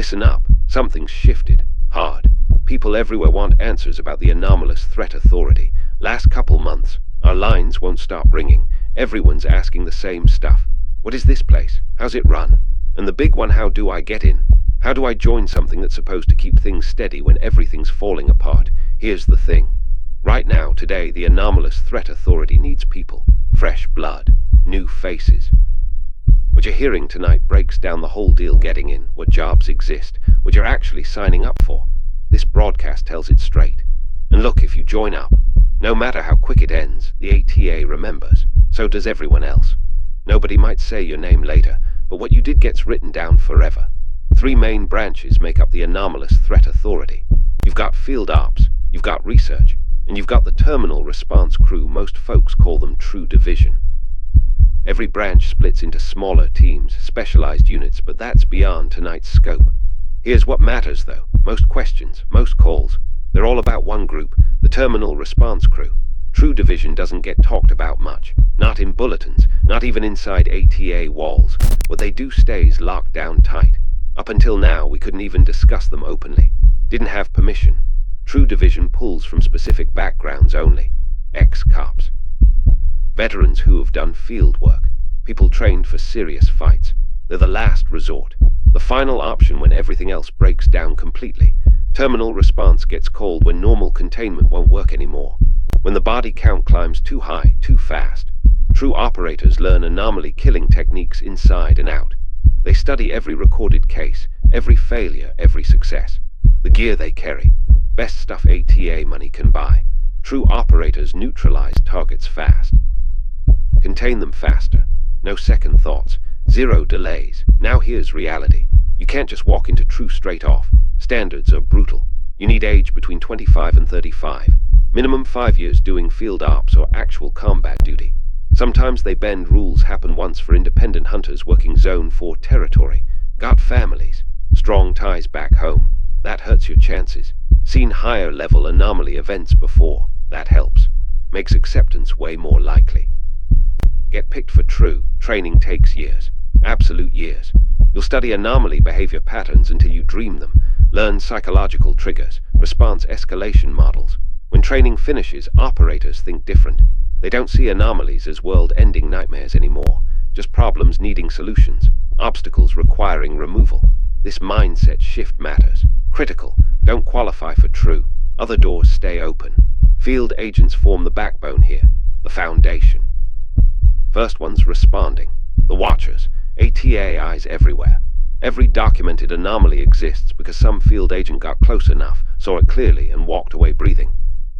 Listen up, something's shifted. Hard. People everywhere want answers about the Anomalous Threat Authority. Last couple months, our lines won't stop ringing. Everyone's asking the same stuff. What is this place? How's it run? And the big one, how do I get in? How do I join something that's supposed to keep things steady when everything's falling apart? Here's the thing. Right now, today, the Anomalous Threat Authority needs people. Fresh blood. New faces. What you're hearing tonight breaks down the whole deal getting in, what jobs exist, what you're actually signing up for. This broadcast tells it straight. And look, if you join up, no matter how quick it ends, the ATA remembers. So does everyone else. Nobody might say your name later, but what you did gets written down forever. 3 main branches make up the Anomalous Threat Authority. You've got field ops, you've got research, and you've got the terminal response crew. Most folks call them True Division. Every branch splits into smaller teams, specialized units, but that's beyond tonight's scope. Here's what matters though. Most questions, most calls, they're all about one group, the terminal response crew. True Division doesn't get talked about much. Not in bulletins, not even inside ATA walls. What they do stays locked down tight. Up until now, we couldn't even discuss them openly. Didn't have permission. True Division pulls from specific backgrounds only. Ex-cops. Veterans who have done field work. People trained for serious fights. They're the last resort. The final option when everything else breaks down completely. Terminal response gets called when normal containment won't work anymore. When the body count climbs too high, too fast. True operators learn anomaly killing techniques inside and out. They study every recorded case, every failure, every success. The gear they carry. Best stuff ATA money can buy. True operators neutralize targets fast. Contain them faster. No second thoughts. Zero delays. Now here's reality. You can't just walk into True straight off. Standards are brutal. You need age between 25 and 35. Minimum 5 years doing field ops or actual combat duty. Sometimes they bend rules. Happen once for independent hunters working Zone 4 territory. Got families. Strong ties back home. That hurts your chances. Seen higher level anomaly events before. That helps. Makes acceptance way more likely. Get picked for True. Training takes years. Absolute years. You'll study anomaly behavior patterns until you dream them. Learn psychological triggers, response escalation models. When training finishes, operators think different. They don't see anomalies as world-ending nightmares anymore. Just problems needing solutions. Obstacles requiring removal. This mindset shift matters. Critical. Don't qualify for True. Other doors stay open. Field agents form the backbone here. The foundation. First one's responding. The Watchers. ATA eyes everywhere. Every documented anomaly exists because some field agent got close enough, saw it clearly, and walked away breathing.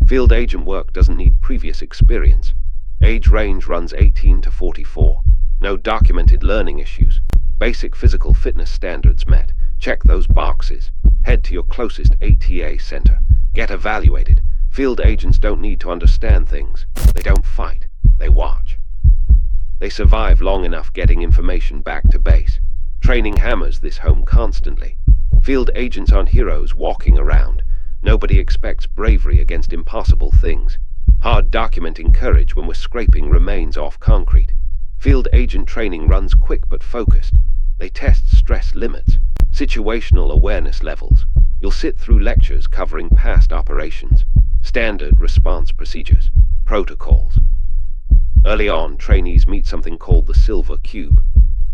Field agent work doesn't need previous experience. Age range runs 18 to 44. No documented learning issues. Basic physical fitness standards met. Check those boxes. Head to your closest ATA center. Get evaluated. Field agents don't need to understand things. They don't fight. They watch. They survive long enough getting information back to base. Training hammers this home constantly. Field agents aren't heroes walking around. Nobody expects bravery against impossible things. Hard documenting courage when we're scraping remains off concrete. Field agent training runs quick but focused. They test stress limits, situational awareness levels. You'll sit through lectures covering past operations, standard response procedures, protocols. Early on, trainees meet something called the Silver Cube.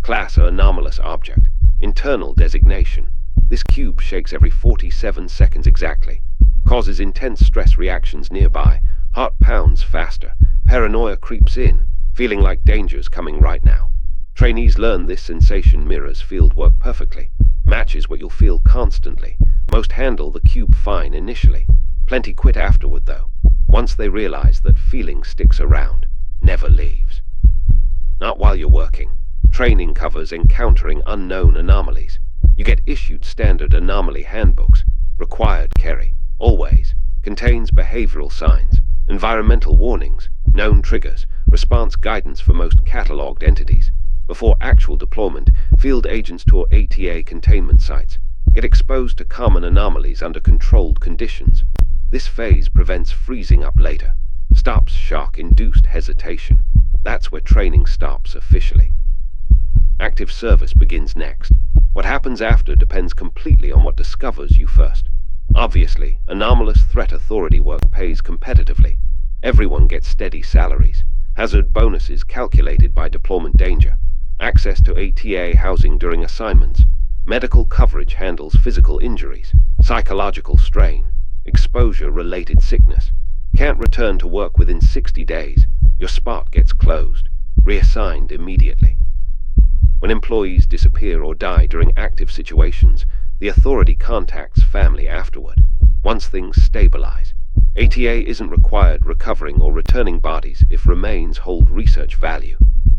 Class anomalous object. Internal designation. This cube shakes every 47 seconds exactly. Causes intense stress reactions nearby. Heart pounds faster. Paranoia creeps in, feeling like danger's coming right now. Trainees learn this sensation mirrors field work perfectly. Matches what you'll feel constantly. Most handle the cube fine initially. Plenty quit afterward though. Once they realize that feeling sticks around. Never leaves. Not while you're working. Training covers encountering unknown anomalies. You get issued standard anomaly handbooks. Required carry. Always. Contains behavioral signs. Environmental warnings. Known triggers. Response guidance for most cataloged entities. Before actual deployment, field agents tour ATA containment sites. Get exposed to common anomalies under controlled conditions. This phase prevents freezing up later. Stops shock-induced hesitation. That's where training stops officially. Active service begins next. What happens after depends completely on what discovers you first. Obviously, Anomalous Threat Authority work pays competitively. Everyone gets steady salaries, hazard bonuses calculated by deployment danger, access to ATA housing during assignments, medical coverage handles physical injuries, psychological strain, exposure-related sickness. Can't return to work within 60 days. Your spot gets closed, reassigned immediately. When employees disappear or die during active situations, the authority contacts family afterward. Once things stabilize, ATA isn't required recovering or returning bodies if remains hold research value.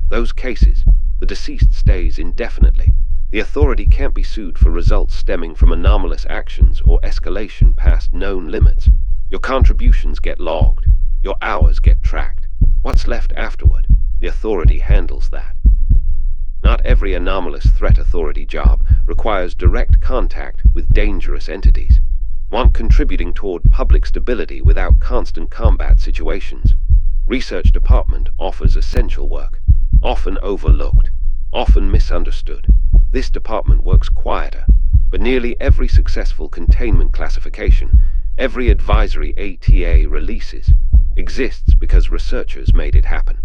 Those cases, the deceased stays indefinitely. The authority can't be sued for results stemming from anomalous actions or escalation past known limits. Your contributions get logged. Your hours get tracked. What's left afterward? The authority handles that. Not every Anomalous Threat Authority job requires direct contact with dangerous entities. Want contributing toward public stability without constant combat situations? Research Department offers essential work, often overlooked, often misunderstood. This department works quieter, but nearly every successful containment classification, every advisory ATA releases, exists because researchers made it happen.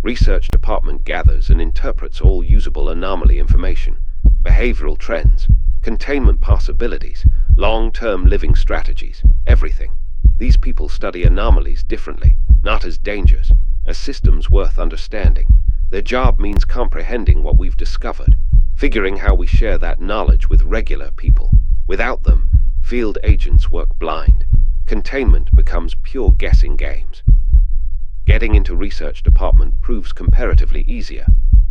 Research Department gathers and interprets all usable anomaly information, behavioral trends, containment possibilities, long-term living strategies, everything. These people study anomalies differently, not as dangers, as systems worth understanding. Their job means comprehending what we've discovered, figuring how we share that knowledge with regular people. Without them, field agents work blind. Containment becomes pure guessing games. Getting into Research Department proves comparatively easier.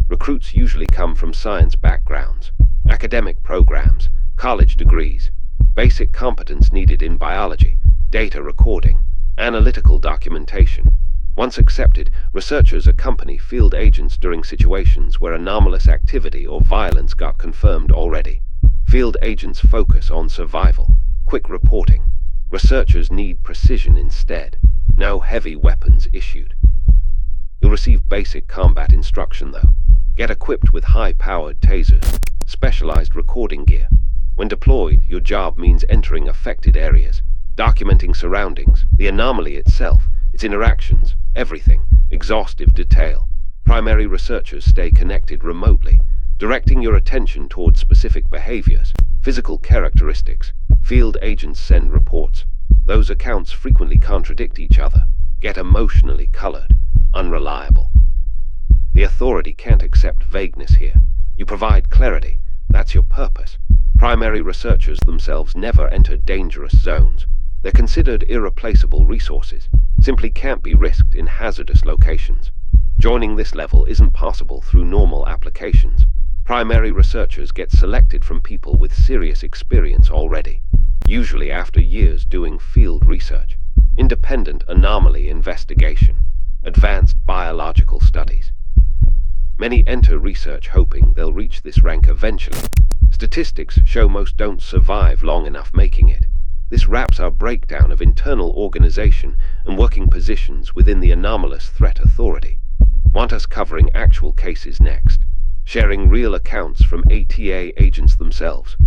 Recruits usually come from science backgrounds, academic programs, college degrees, basic competence needed in biology, data recording, analytical documentation. Once accepted, researchers accompany field agents during situations where anomalous activity or violence got confirmed already. Field agents focus on survival, quick reporting. Researchers need precision instead. No heavy weapons issued. You'll receive basic combat instruction though. Get equipped with high-powered tasers, specialized recording gear. When deployed, your job means entering affected areas, documenting surroundings, the anomaly itself, its interactions, everything, exhaustive detail. Primary researchers stay connected remotely, directing your attention towards specific behaviors, physical characteristics. Field agents send reports. Those accounts frequently contradict each other, get emotionally colored, unreliable. The authority can't accept vagueness here. You provide clarity. That's your purpose. Primary researchers themselves never enter dangerous zones. They're considered irreplaceable resources, simply can't be risked in hazardous locations. Joining this level isn't possible through normal applications. Primary researchers get selected from people with serious experience already, usually after years doing field research, independent anomaly investigation, advanced biological studies. Many enter research hoping they'll reach this rank eventually. Statistics show most don't survive long enough making it. This wraps our breakdown of internal organization and working positions within the Anomalous Threat Authority. Want us covering actual cases next? Sharing real accounts from ATA agents themselves?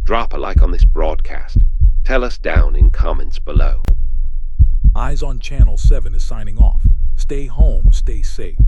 Drop a like on this broadcast. Tell us down in comments below. Eyes on Channel 7 is signing off. Stay home, stay safe.